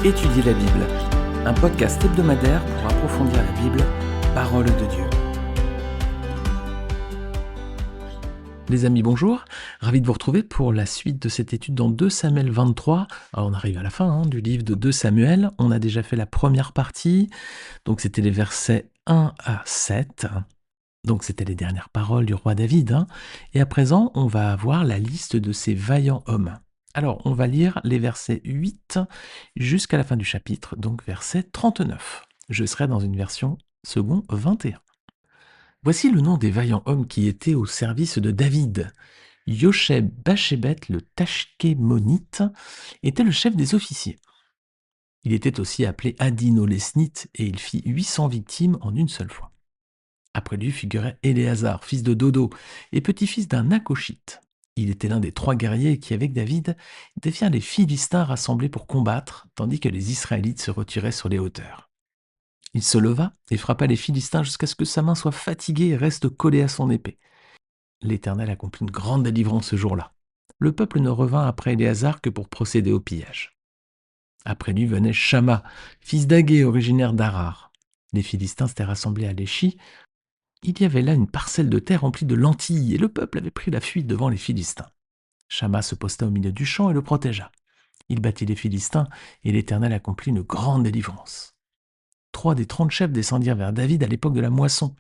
Étudier la Bible, un podcast hebdomadaire pour approfondir la Bible, parole de Dieu. Les amis, bonjour, ravi de vous retrouver pour la suite de cette étude dans 2 Samuel 23. Alors on arrive à la fin du livre de 2 Samuel, on a déjà fait la première partie, donc c'était les versets 1 à 7. Donc c'était les dernières paroles du roi David. Et à présent, on va voir la liste de ces vaillants hommes. Alors, on va lire les versets 8 jusqu'à la fin du chapitre, donc verset 39. Je serai dans une version second 21. Voici le nom des vaillants hommes qui étaient au service de David. Yosheb-Bashébet le Tachkémonite était le chef des officiers. Il était aussi appelé Adino Lesnite et il fit 800 victimes en une seule fois. Après lui figurait Éléazar, fils de Dodo et petit-fils d'un Nakoshite. Il était l'un des 3 guerriers qui, avec David, défièrent les Philistins rassemblés pour combattre, tandis que les Israélites se retiraient sur les hauteurs. Il se leva et frappa les Philistins jusqu'à ce que sa main soit fatiguée et reste collée à son épée. L'Éternel accomplit une grande délivrance ce jour-là. Le peuple ne revint après Éléazar que pour procéder au pillage. Après lui venait Shamma, fils d'Agé, originaire d'Arar. Les Philistins s'étaient rassemblés à Léchi. Il y avait là une parcelle de terre remplie de lentilles, et le peuple avait pris la fuite devant les Philistins. Shamma se posta au milieu du champ et le protégea. Il battit les Philistins, et l'Éternel accomplit une grande délivrance. 3 des 30 chefs descendirent vers David à l'époque de la moisson.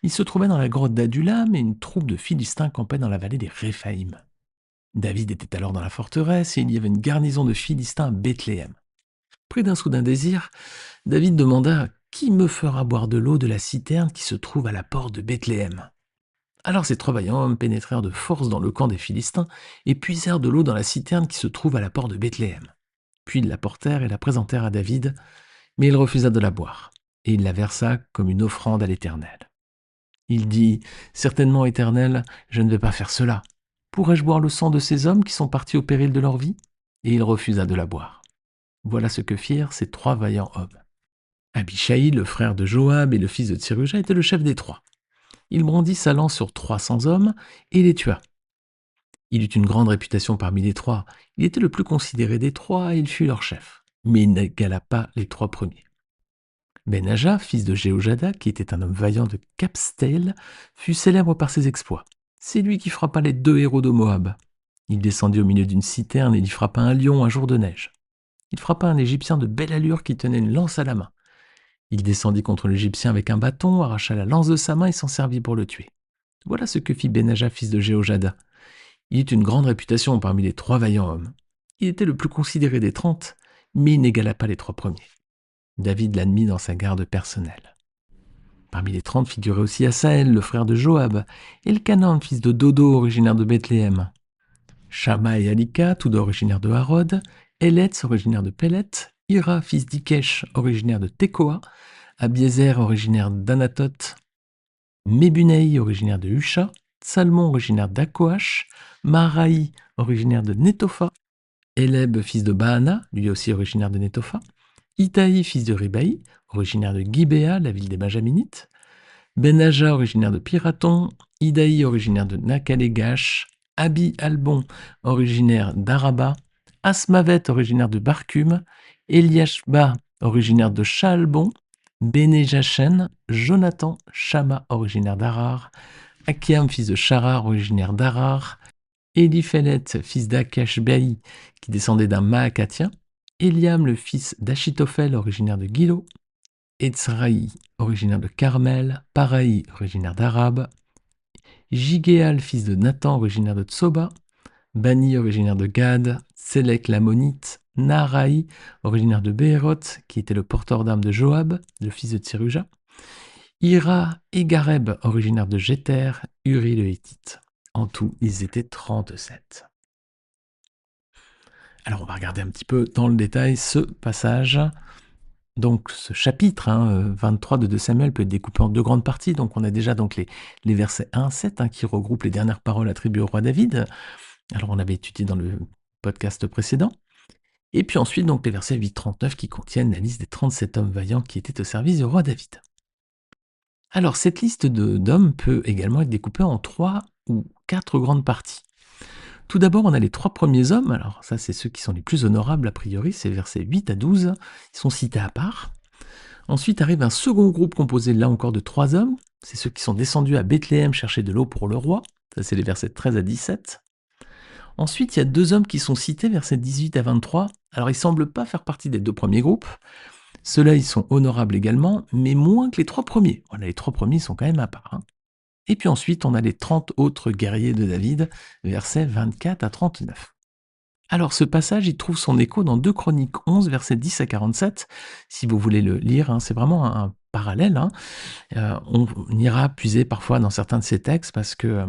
Ils se trouvaient dans la grotte d'Adulam, et une troupe de Philistins campait dans la vallée des Réphaïm. David était alors dans la forteresse, et il y avait une garnison de Philistins à Bethléem. Pris d'un soudain désir, David demanda « Qui me fera boire de l'eau de la citerne qui se trouve à la porte de Bethléem ?» Alors ces 3 vaillants hommes pénétrèrent de force dans le camp des Philistins et puisèrent de l'eau dans la citerne qui se trouve à la porte de Bethléem. Puis ils la portèrent et la présentèrent à David, mais il refusa de la boire, et il la versa comme une offrande à l'Éternel. Il dit « Certainement, Éternel, je ne vais pas faire cela. Pourrais-je boire le sang de ces hommes qui sont partis au péril de leur vie ?» Et il refusa de la boire. Voilà ce que firent ces 3 vaillants hommes. Abishai, le frère de Joab et le fils de Tseruja, était le chef des 3. Il brandit sa lance sur 300 hommes et les tua. Il eut une grande réputation parmi les 3. Il était le plus considéré des 3 et il fut leur chef. Mais il n'égala pas les 3 premiers. Benaja, fils de Jéhojada, qui était un homme vaillant de Capstel, fut célèbre par ses exploits. C'est lui qui frappa les 2 héros de Moab. Il descendit au milieu d'une citerne et il frappa un lion un jour de neige. Il frappa un Égyptien de belle allure qui tenait une lance à la main. Il descendit contre l'Égyptien avec un bâton, arracha la lance de sa main et s'en servit pour le tuer. Voilà ce que fit Benaja, fils de Jéhojada. Il eut une grande réputation parmi les 3 vaillants hommes. Il était le plus considéré des 30, mais il n'égala pas les 3 premiers. David l'admit dans sa garde personnelle. Parmi les 30 figurait aussi Asaël, le frère de Joab, et Elkanan, fils de Dodo, originaire de Bethléem. Shamma et Alika, tous deux originaires de Harod, Eletz, originaire de Pélet, Ira, fils d'Ikesh, originaire de Tekoa, Abiezer, originaire d'Anatoth, Mébunei, originaire de Husha, Salmon, originaire d'Akoach, Maraï, originaire de Netopha, Eleb, fils de Baana, lui aussi originaire de Netopha, Itaï, fils de Ribaï, originaire de Gibéa, la ville des Benjaminites, Benaja, originaire de Piraton, Idaï, originaire de Nakalegash, Abi Albon, originaire d'Araba, Asmavet, originaire de Barkum, Eliashba, originaire de Shaalbon, Bénéjachen, Jonathan, Shamma, originaire d'Arar, Akiam, fils de Sharar, originaire d'Arar, Eliphelet, fils d'Akashbaï, qui descendait d'un Maacatien, Eliam, le fils d'Achitophel, originaire de Gilo, Etzraï, originaire de Carmel, Paraï, originaire d'Arab, Jigéal, fils de Nathan, originaire de Tsoba, Bani, originaire de Gad, Sélek l'Ammonite, Naharaï, originaire de Béhéroth, qui était le porteur d'armes de Joab, le fils de Tseruja, Ira et Gareb, originaire de Jéter, Uri le Hétite. En tout, ils étaient 37. Alors on va regarder un petit peu dans le détail ce passage. Donc ce chapitre 23 de 2 Samuel peut être découpé en 2 grandes parties. Donc on a déjà donc les versets 1 à 7 qui regroupent les dernières paroles attribuées au roi David. Alors on avait étudié dans le podcast précédent. Et puis ensuite donc les versets 8-39 qui contiennent la liste des 37 hommes vaillants qui étaient au service du roi David. Alors cette liste d'hommes peut également être découpée en 3 ou 4 grandes parties. Tout d'abord, on a les 3 premiers hommes, alors ça, c'est ceux qui sont les plus honorables a priori, c'est versets 8 à 12, ils sont cités à part. Ensuite arrive un second groupe composé là encore de 3 hommes, c'est ceux qui sont descendus à Bethléem chercher de l'eau pour le roi, ça c'est les versets 13 à 17. Ensuite, il y a 2 hommes qui sont cités, versets 18 à 23. Alors, ils semblent pas faire partie des 2 premiers groupes. Ceux-là, ils sont honorables également, mais moins que les 3 premiers. Voilà, les 3 premiers sont quand même à part, hein. Et puis ensuite, on a les 30 autres guerriers de David, versets 24 à 39. Alors, ce passage, il trouve son écho dans 2 Chroniques 11, versets 10 à 47. Si vous voulez le lire, hein, c'est vraiment un parallèle, hein. On ira puiser parfois dans certains de ces textes parce que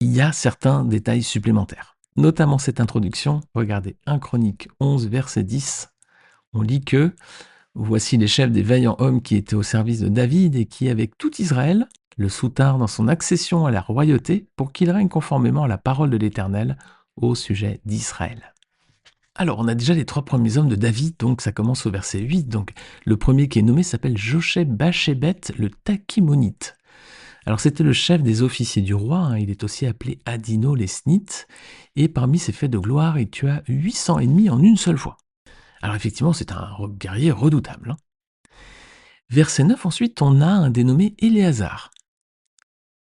il y a certains détails supplémentaires. Notamment cette introduction, regardez, 1 Chronique 11, verset 10, on lit que « Voici les chefs des vaillants hommes qui étaient au service de David et qui, avec tout Israël, le soutinrent dans son accession à la royauté pour qu'il règne conformément à la parole de l'Éternel au sujet d'Israël. » Alors, on a déjà les 3 premiers hommes de David, donc ça commence au verset 8. Donc, le premier qui est nommé s'appelle Josheb-Bashébet le Takimonite. Alors c'était le chef des officiers du roi, hein, il est aussi appelé Adino Lesnite, et parmi ses faits de gloire, il tua 800 ennemis en une seule fois. Alors effectivement, c'est un guerrier redoutable, hein. Verset 9, ensuite, on a un dénommé Éléazar.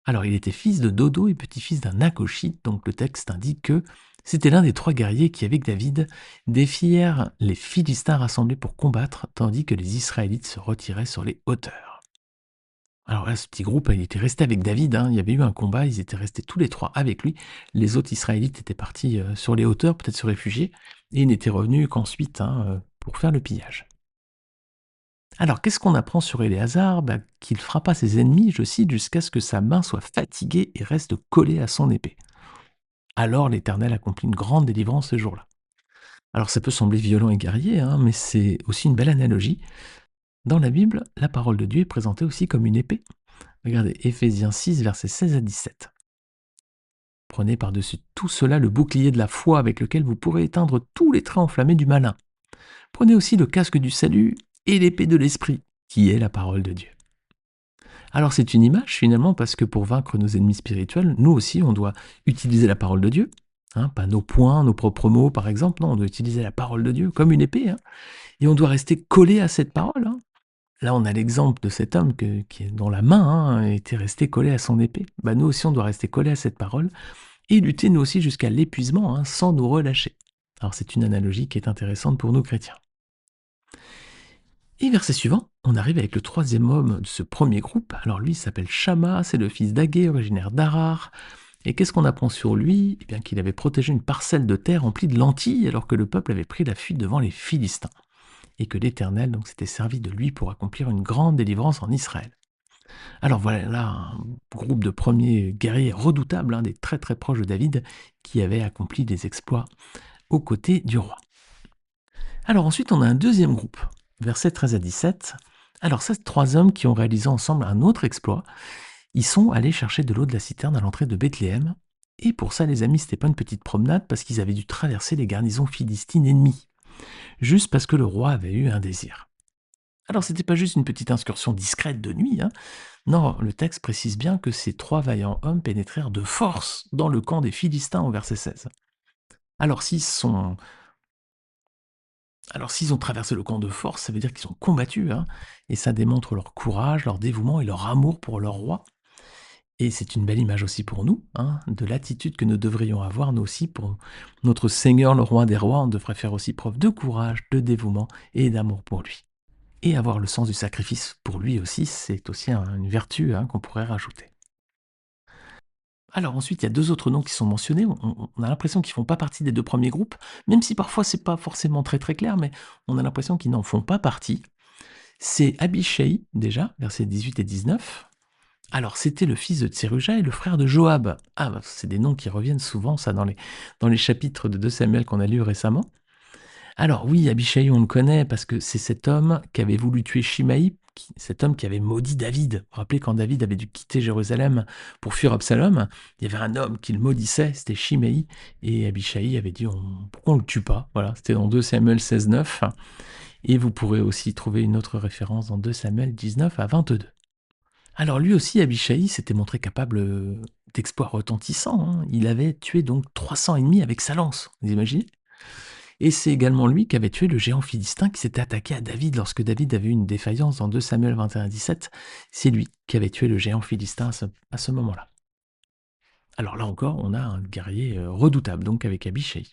Alors il était fils de Dodo et petit-fils d'un Nakoshite, donc le texte indique que c'était l'un des 3 guerriers qui, avec David, défièrent les Philistins rassemblés pour combattre, tandis que les Israélites se retiraient sur les hauteurs. Alors là, ce petit groupe, il était resté avec David, hein. Il y avait eu un combat, ils étaient restés tous les 3 avec lui. Les autres Israélites étaient partis sur les hauteurs, peut-être se réfugier, et ils n'étaient revenus qu'ensuite, hein, pour faire le pillage. Alors, qu'est-ce qu'on apprend sur Éléazar? Qu'il frappa ses ennemis, je cite, jusqu'à ce que sa main soit fatiguée et reste collée à son épée. Alors l'Éternel accomplit une grande délivrance ce jour-là. Alors ça peut sembler violent et guerrier, hein, mais c'est aussi une belle analogie. Dans la Bible, la parole de Dieu est présentée aussi comme une épée. Regardez, Éphésiens 6, versets 16 à 17. Prenez par-dessus tout cela le bouclier de la foi avec lequel vous pourrez éteindre tous les traits enflammés du malin. Prenez aussi le casque du salut et l'épée de l'esprit, qui est la parole de Dieu. Alors c'est une image finalement parce que pour vaincre nos ennemis spirituels, nous aussi on doit utiliser la parole de Dieu, hein, pas nos points, nos propres mots par exemple, non, on doit utiliser la parole de Dieu comme une épée, hein, et on doit rester collé à cette parole, hein. Là, on a l'exemple de cet homme dont la main, hein, était restée collée à son épée. Nous aussi, on doit rester collé à cette parole et lutter, nous aussi, jusqu'à l'épuisement, hein, sans nous relâcher. Alors, c'est une analogie qui est intéressante pour nous chrétiens. Et verset suivant, on arrive avec le 3e homme de ce premier groupe. Alors, lui, il s'appelle Shama, c'est le fils d'Agé, originaire d'Arar. Et qu'est-ce qu'on apprend sur lui? Eh bien, qu'il avait protégé une parcelle de terre remplie de lentilles alors que le peuple avait pris la fuite devant les Philistins. Et que l'Éternel donc s'était servi de lui pour accomplir une grande délivrance en Israël. Alors voilà là un groupe de premiers guerriers redoutables, hein, des très très proches de David, qui avaient accompli des exploits aux côtés du roi. Alors ensuite on a un deuxième groupe, versets 13 à 17. Alors ça, c'est 3 hommes qui ont réalisé ensemble un autre exploit. Ils sont allés chercher de l'eau de la citerne à l'entrée de Bethléem. Et pour ça, les amis, c'était pas une petite promenade parce qu'ils avaient dû traverser les garnisons philistines ennemies, juste parce que le roi avait eu un désir. Alors c'était pas juste une petite excursion discrète de nuit, hein. Non, le texte précise bien que ces 3 vaillants hommes pénétrèrent de force dans le camp des Philistins au verset 16. Alors s'ils ont traversé le camp de force, ça veut dire qu'ils ont combattu, hein, et ça démontre leur courage, leur dévouement et leur amour pour leur roi. Et c'est une belle image aussi pour nous, hein, de l'attitude que nous devrions avoir, nous aussi, pour notre Seigneur, le roi des rois. On devrait faire aussi preuve de courage, de dévouement et d'amour pour lui. Et avoir le sens du sacrifice pour lui aussi, c'est aussi une vertu, hein, qu'on pourrait rajouter. Alors ensuite, il y a 2 autres noms qui sont mentionnés. On a l'impression qu'ils font pas partie des 2 premiers groupes, même si parfois c'est pas forcément très très clair, mais on a l'impression qu'ils n'en font pas partie. C'est Abishai, déjà, versets 18 et 19. Alors c'était le fils de Tseruja et le frère de Joab. C'est des noms qui reviennent souvent, ça, dans les chapitres de 2 Samuel qu'on a lus récemment. Alors oui, Abishai, on le connaît parce que c'est cet homme qui avait voulu tuer Shimaï, cet homme qui avait maudit David. Vous vous rappelez quand David avait dû quitter Jérusalem pour fuir Absalom, il y avait un homme qui le maudissait, c'était Shimaï, et Abishai avait dit pourquoi on le tue pas? Voilà, c'était dans 2 Samuel 16, 9, et vous pourrez aussi trouver une autre référence dans 2 Samuel 19 à 22. Alors lui aussi, Abishai s'était montré capable, d'exploits retentissants, hein. Il avait tué donc 300 ennemis avec sa lance, vous imaginez? Et c'est également lui qui avait tué le géant philistin qui s'était attaqué à David lorsque David avait eu une défaillance dans 2 Samuel 21-17. C'est lui qui avait tué le géant philistin à ce moment-là. Alors là encore, on a un guerrier, redoutable donc avec Abishai.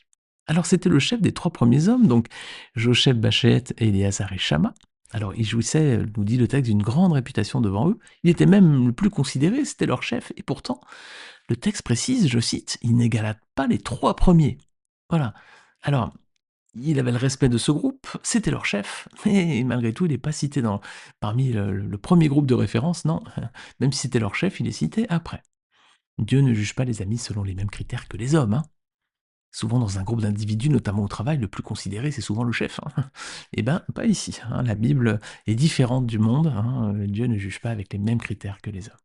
Alors c'était le chef des 3 premiers hommes, donc Josheb, Bachéet, Éléazar et Shamma. Alors il jouissait, nous dit le texte, d'une grande réputation devant eux. Il était même le plus considéré, c'était leur chef et pourtant, le texte précise, je cite: «Il n'égala pas les 3 premiers». Voilà. Alors, il avait le respect de ce groupe, c'était leur chef, mais malgré tout, il n'est pas cité parmi le 1er groupe de référence, non. Même si c'était leur chef, il est cité après. Dieu ne juge pas les amis selon les mêmes critères que les hommes, hein. Souvent dans un groupe d'individus, notamment au travail, le plus considéré, c'est souvent le chef, hein. Eh ben, pas ici, hein. La Bible est différente du monde, hein. Dieu ne juge pas avec les mêmes critères que les hommes.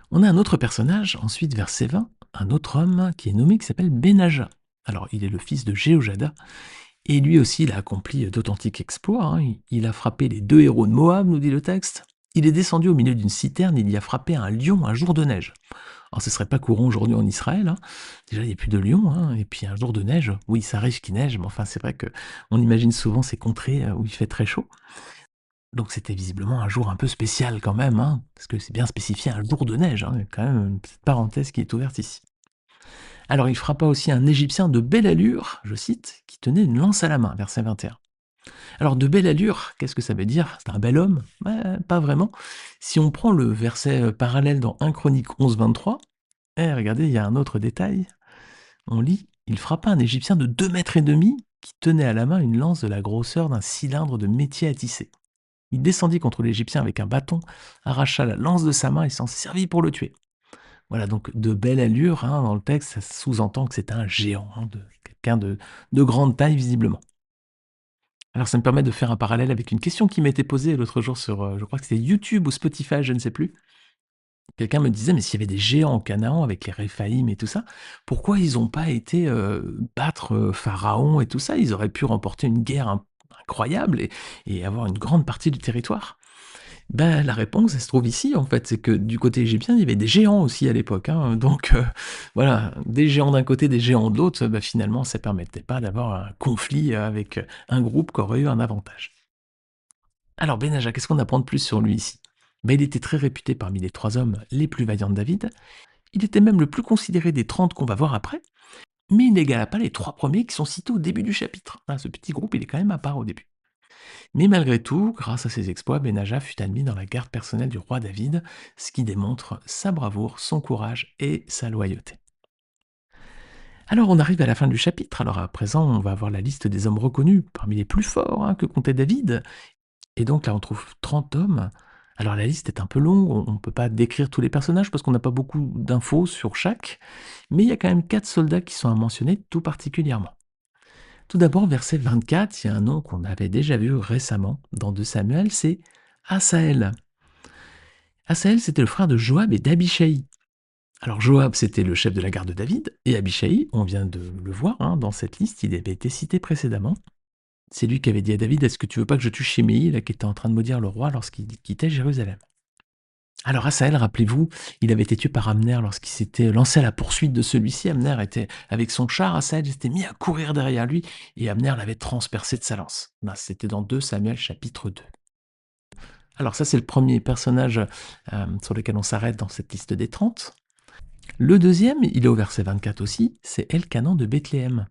On a un autre personnage, ensuite verset 20, un autre homme qui est nommé, qui s'appelle Benaja. Alors, il est le fils de Jéhojada, et lui aussi, il a accompli d'authentiques exploits, hein. Il a frappé les 2 héros de Moab, nous dit le texte. Il est descendu au milieu d'une citerne, il y a frappé un lion un jour de neige. Alors, ce serait pas courant aujourd'hui en Israël, hein. Déjà, il n'y a plus de lions, hein, et puis un jour de neige, oui, ça arrive qu'il neige, mais enfin, c'est vrai que on imagine souvent ces contrées où il fait très chaud. Donc, c'était visiblement un jour un peu spécial quand même, hein, parce que c'est bien spécifié un jour de neige, hein. Il y a quand même une petite parenthèse qui est ouverte ici. Alors, il frappa aussi un Égyptien de belle allure, je cite, qui tenait une lance à la main, verset 21. Alors, de belle allure, qu'est-ce que ça veut dire? C'est un bel homme? Pas vraiment. Si on prend le verset parallèle dans 1 Chronique 11-23, regardez, il y a un autre détail. On lit: «Il frappa un Égyptien de 2 mètres et demi qui tenait à la main une lance de la grosseur d'un cylindre de métier à tisser. Il descendit contre l'Égyptien avec un bâton, arracha la lance de sa main et s'en servit pour le tuer». Voilà, donc de belle allure, hein, dans le texte, ça sous-entend que c'est un géant, hein, quelqu'un de grande taille visiblement. Alors ça me permet de faire un parallèle avec une question qui m'était posée l'autre jour sur, je crois que c'était YouTube ou Spotify, je ne sais plus. Quelqu'un me disait: «Mais s'il y avait des géants en Canaan avec les Réphaïm et tout ça, pourquoi ils n'ont pas été, battre, Pharaon et tout ça? Ils auraient pu remporter une guerre incroyable et avoir une grande partie du territoire». Ben la réponse, elle se trouve ici, en fait. C'est que du côté égyptien, il y avait des géants aussi à l'époque, hein, donc voilà, des géants d'un côté, des géants de l'autre, bah, finalement, ça permettait pas d'avoir un conflit avec, un groupe qui aurait eu un avantage. Alors Benaja, qu'est-ce qu'on apprend de plus sur lui ici? Ben il était très réputé parmi les 3 hommes les plus vaillants de David. Il était même le plus considéré des 30 qu'on va voir après, mais il n'égala pas les 3 premiers qui sont cités au début du chapitre. Ah, ce petit groupe, il est quand même à part au début. Mais malgré tout, grâce à ses exploits, Benaja fut admis dans la garde personnelle du roi David, ce qui démontre sa bravoure, son courage et sa loyauté. Alors on arrive à la fin du chapitre, alors à présent on va avoir la liste des hommes reconnus parmi les plus forts, hein, que comptait David, et donc là on trouve 30 hommes. Alors la liste est un peu longue, on ne peut pas décrire tous les personnages parce qu'on n'a pas beaucoup d'infos sur chaque, mais il y a quand même 4 soldats qui sont à mentionner tout particulièrement. Tout d'abord, verset 24, il y a un nom qu'on avait déjà vu récemment dans 2 Samuel, c'est Asaël. Asaël, c'était le frère de Joab et d'Abishai. Alors Joab, c'était le chef de la garde de David, et Abishai, on vient de le voir, hein, dans cette liste, il avait été cité précédemment. C'est lui qui avait dit à David: «Est-ce que tu veux pas que je tue Shimei, là, qui était en train de maudire le roi lorsqu'il quittait Jérusalem?» Alors Asaël, rappelez-vous, il avait été tué par Amner lorsqu'il s'était lancé à la poursuite de celui-ci. Amner était avec son char, Asaël s'était mis à courir derrière lui, et Amner l'avait transpercé de sa lance. Ben, c'était dans 2 Samuel chapitre 2. Alors ça, c'est le premier personnage sur lequel on s'arrête dans cette liste des 30. Le deuxième, il est au verset 24 aussi, c'est Elkanan de Bethléem.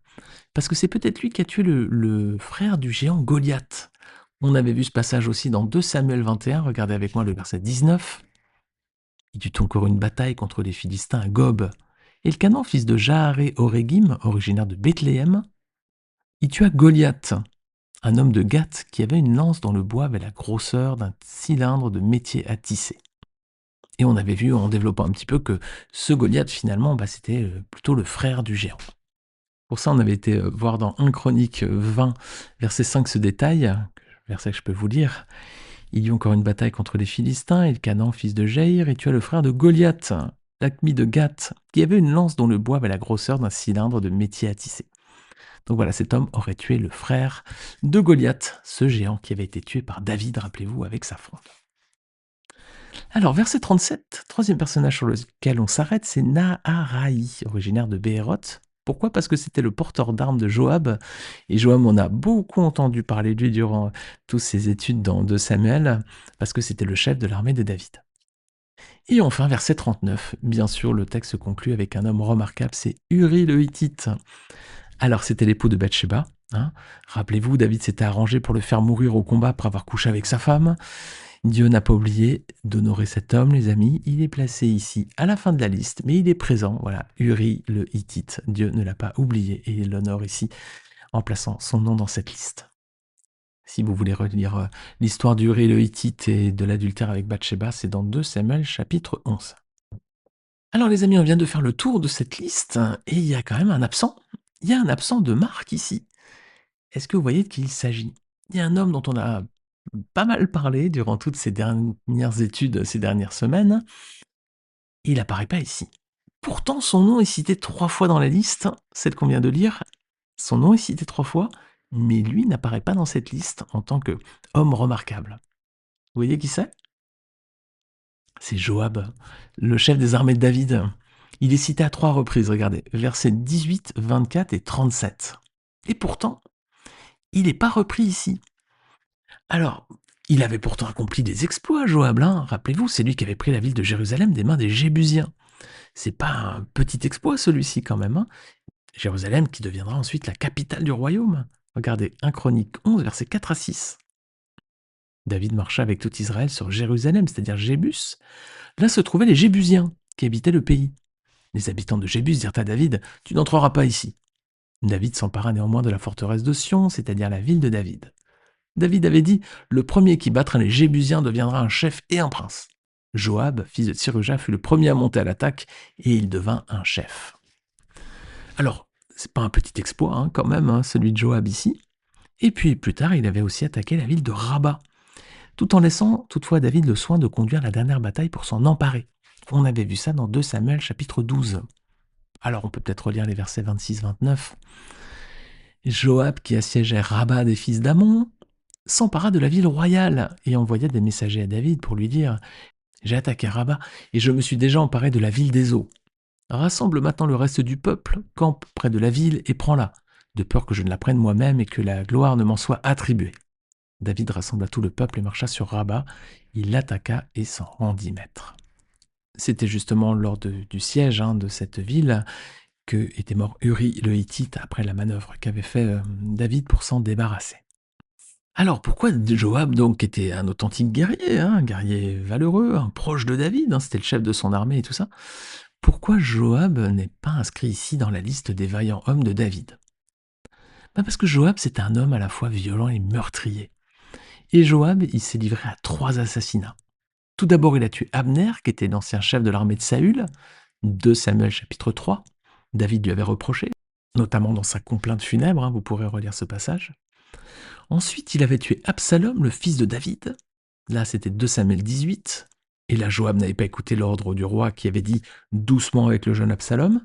Parce que c'est peut-être lui qui a tué le frère du géant Goliath. On avait vu ce passage aussi dans 2 Samuel 21, regardez avec moi le verset 19. Il eut encore une bataille contre les Philistins à Gob. Elkanan, fils de Jaaré Orégim, originaire de Bethléem, il tua Goliath, un homme de Gath qui avait une lance dont le bois avait la grosseur d'un cylindre de métier à tisser. Et on avait vu en développant un petit peu que ce Goliath finalement, bah, c'était plutôt le frère du géant. Pour ça, on avait été voir dans 1 Chronique 20, verset 5 ce détail, verset que je peux vous lire. Il y eut encore une bataille contre les Philistins, et le Canaan, fils de Jaïr, et tua le frère de Goliath, l'Acmi de Gath, qui avait une lance dont le bois avait la grosseur d'un cylindre de métier à tisser. Donc voilà, cet homme aurait tué le frère de Goliath, ce géant qui avait été tué par David, rappelez-vous, avec sa fronde. Alors, verset 37, troisième personnage sur lequel on s'arrête, c'est Naharaï, originaire de Béhéroth. Pourquoi? Parce que c'était le porteur d'armes de Joab. Et Joab, on a beaucoup entendu parler de lui durant toutes ses études dans 2 Samuel, parce que c'était le chef de l'armée de David. Et enfin, verset 39, bien sûr, le texte se conclut avec un homme remarquable, c'est Uri le Hittite. Alors, c'était l'époux de Bathsheba. Hein. Rappelez-vous, David s'était arrangé pour le faire mourir au combat après avoir couché avec sa femme. Dieu n'a pas oublié d'honorer cet homme, les amis. Il est placé ici à la fin de la liste, mais il est présent. Voilà, Uri le Hittite. Dieu ne l'a pas oublié et il l'honore ici en plaçant son nom dans cette liste. Si vous voulez relire l'histoire d'Uri le Hittite et de l'adultère avec Bathsheba, c'est dans 2 Samuel chapitre 11. Alors les amis, on vient de faire le tour de cette liste et il y a quand même un absent. Il y a un absent de marque ici. Est-ce que vous voyez de qui il s'agit? Il y a un homme dont on a pas mal parlé durant toutes ces dernières études, ces dernières semaines. Il apparaît pas ici. Pourtant, son nom est cité 3 fois dans la liste, celle qu'on vient de lire. Son nom est cité 3 fois, mais lui n'apparaît pas dans cette liste en tant que homme remarquable. Vous voyez qui c'est? C'est Joab, le chef des armées de David. Il est cité à 3 reprises, regardez, versets 18, 24 et 37. Et pourtant, il n'est pas repris ici. Alors, il avait pourtant accompli des exploits, Joab, hein. Rappelez-vous, c'est lui qui avait pris la ville de Jérusalem des mains des Jébusiens. C'est pas un petit exploit celui-ci quand même, hein. Jérusalem qui deviendra ensuite la capitale du royaume. Regardez, 1 Chronique 11, versets 4 à 6. David marcha avec tout Israël sur Jérusalem, c'est-à-dire Jébus. Là se trouvaient les Jébusiens, qui habitaient le pays. Les habitants de Jébus dirent à David, « Tu n'entreras pas ici. » David s'empara néanmoins de la forteresse de Sion, c'est-à-dire la ville de David. David avait dit, « Le premier qui battra les Jébusiens deviendra un chef et un prince. » Joab, fils de Tseruja, fut le premier à monter à l'attaque, et il devint un chef. Alors, c'est pas un petit exploit hein, quand même, hein, celui de Joab ici. Et puis plus tard, il avait aussi attaqué la ville de Rabat, tout en laissant toutefois David le soin de conduire la dernière bataille pour s'en emparer. On avait vu ça dans 2 Samuel chapitre 12. Alors on peut peut-être relire les versets 26-29. Joab, qui assiégeait Rabat des fils d'Amon, s'empara de la ville royale et envoya des messagers à David pour lui dire « J'ai attaqué Rabat et je me suis déjà emparé de la ville des eaux. Rassemble maintenant le reste du peuple, campe près de la ville et prends-la, de peur que je ne la prenne moi-même et que la gloire ne m'en soit attribuée. » David rassembla tout le peuple et marcha sur Rabat. Il l'attaqua et s'en rendit maître. C'était justement lors du siège de cette ville que était mort Uri le Hittite après la manœuvre qu'avait fait David pour s'en débarrasser. Alors pourquoi Joab donc était un authentique guerrier, un guerrier valeureux, un proche de David, c'était le chef de son armée et tout ça. Pourquoi Joab n'est pas inscrit ici dans la liste des vaillants hommes de David? Parce que Joab c'était un homme à la fois violent et meurtrier. Et Joab, il s'est livré à 3 assassinats. Tout d'abord, il a tué Abner, qui était l'ancien chef de l'armée de Saül, 2 Samuel chapitre 3. David lui avait reproché, notamment dans sa complainte funèbre, vous pourrez relire ce passage. Ensuite, il avait tué Absalom, le fils de David. Là, c'était 2 Samuel 18. Et là, Joab n'avait pas écouté l'ordre du roi qui avait dit « doucement avec le jeune Absalom ».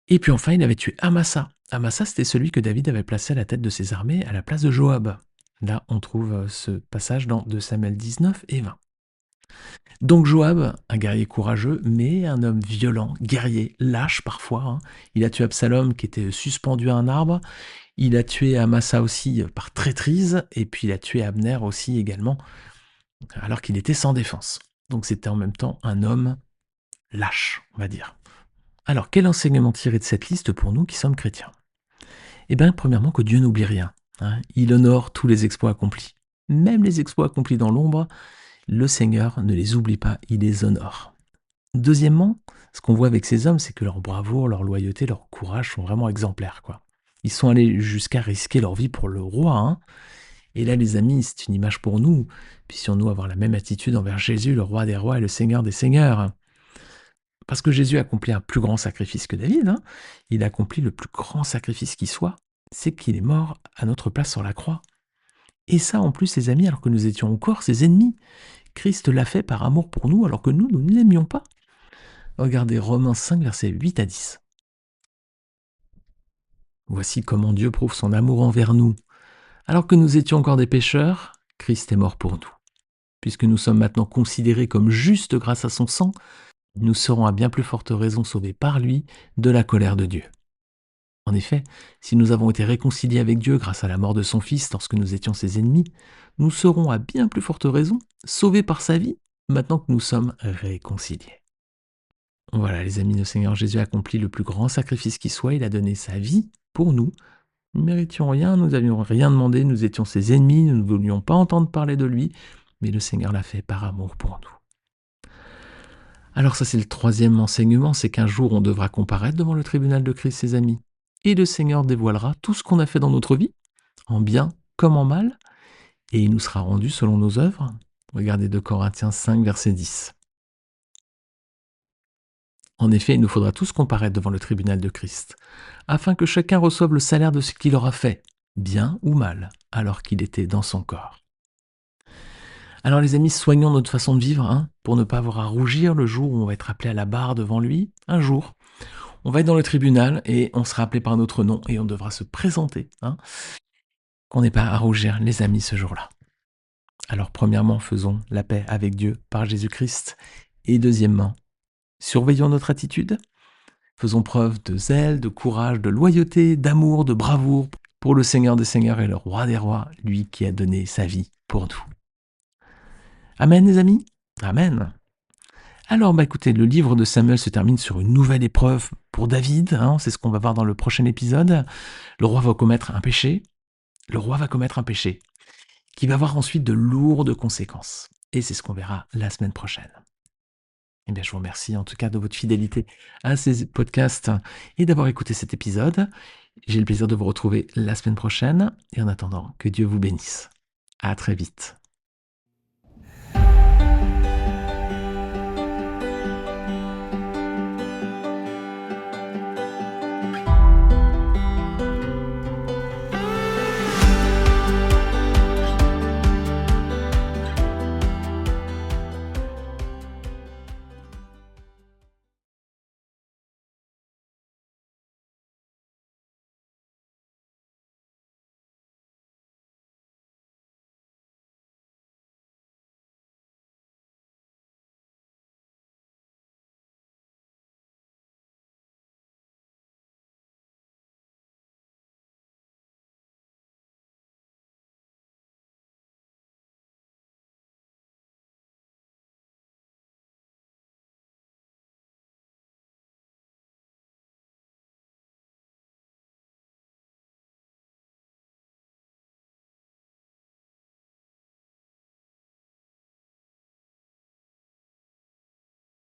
Et puis enfin, il avait tué Amasa. Amasa, c'était celui que David avait placé à la tête de ses armées à la place de Joab. Là, on trouve ce passage dans 2 Samuel 19 et 20. Donc Joab, un guerrier courageux, mais un homme violent, guerrier, lâche parfois. Il a tué Absalom qui était suspendu à un arbre. Il a tué Amasa aussi par traîtrise. Et puis il a tué Abner aussi également, alors qu'il était sans défense. Donc c'était en même temps un homme lâche, on va dire. Alors quel enseignement tirer de cette liste pour nous qui sommes chrétiens? Eh bien, premièrement, que Dieu n'oublie rien. Il honore tous les exploits accomplis. Même les exploits accomplis dans l'ombre, le Seigneur ne les oublie pas, il les honore. Deuxièmement, ce qu'on voit avec ces hommes, c'est que leur bravoure, leur loyauté, leur courage sont vraiment exemplaires, quoi. Ils sont allés jusqu'à risquer leur vie pour le roi. Et là, les amis, c'est une image pour nous. Puissions-nous avoir la même attitude envers Jésus, le roi des rois et le Seigneur des seigneurs. Parce que Jésus a accompli un plus grand sacrifice que David. Il a accompli le plus grand sacrifice qui soit. C'est qu'il est mort à notre place sur la croix. Et ça, en plus, les amis, alors que nous étions encore ses ennemis. Christ l'a fait par amour pour nous, alors que nous ne l'aimions pas. Regardez Romains 5, versets 8 à 10. Voici comment Dieu prouve son amour envers nous. Alors que nous étions encore des pécheurs, Christ est mort pour nous. puisque nous sommes maintenant considérés comme justes grâce à son sang, nous serons à bien plus forte raison sauvés par lui de la colère de Dieu. En effet, si nous avons été réconciliés avec Dieu grâce à la mort de son Fils lorsque nous étions ses ennemis, nous serons à bien plus forte raison sauvés par sa vie maintenant que nous sommes réconciliés. Voilà les amis, le Seigneur Jésus a accompli le plus grand sacrifice qui soit, il a donné sa vie pour nous. Nous ne méritions rien, nous n'avions rien demandé, nous étions ses ennemis, nous ne voulions pas entendre parler de lui, mais le Seigneur l'a fait par amour pour nous. Alors ça c'est le troisième enseignement, c'est qu'un jour on devra comparaître devant le tribunal de Christ, ses amis. Et le Seigneur dévoilera tout ce qu'on a fait dans notre vie, en bien comme en mal, et il nous sera rendu selon nos œuvres. Regardez 2 Corinthiens 5, verset 10. En effet, il nous faudra tous comparaître devant le tribunal de Christ, afin que chacun reçoive le salaire de ce qu'il aura fait, bien ou mal, alors qu'il était dans son corps. Alors les amis, soignons notre façon de vivre, pour ne pas avoir à rougir le jour où on va être appelé à la barre devant lui. Un jour, on va être dans le tribunal et on sera appelé par notre nom et on devra se présenter. Qu'on n'ait pas à rougir, les amis, ce jour-là. Alors premièrement, faisons la paix avec Dieu par Jésus-Christ. Et deuxièmement, surveillons notre attitude. Faisons preuve de zèle, de courage, de loyauté, d'amour, de bravoure pour le Seigneur des Seigneurs et le Roi des Rois, lui qui a donné sa vie pour nous. Amen les amis. Amen. Alors écoutez, le livre de Samuel se termine sur une nouvelle épreuve pour David, c'est ce qu'on va voir dans le prochain épisode. Le roi va commettre un péché, qui va avoir ensuite de lourdes conséquences. Et c'est ce qu'on verra la semaine prochaine. Eh bien, je vous remercie en tout cas de votre fidélité à ces podcasts et d'avoir écouté cet épisode. J'ai le plaisir de vous retrouver la semaine prochaine et en attendant, que Dieu vous bénisse. À très vite.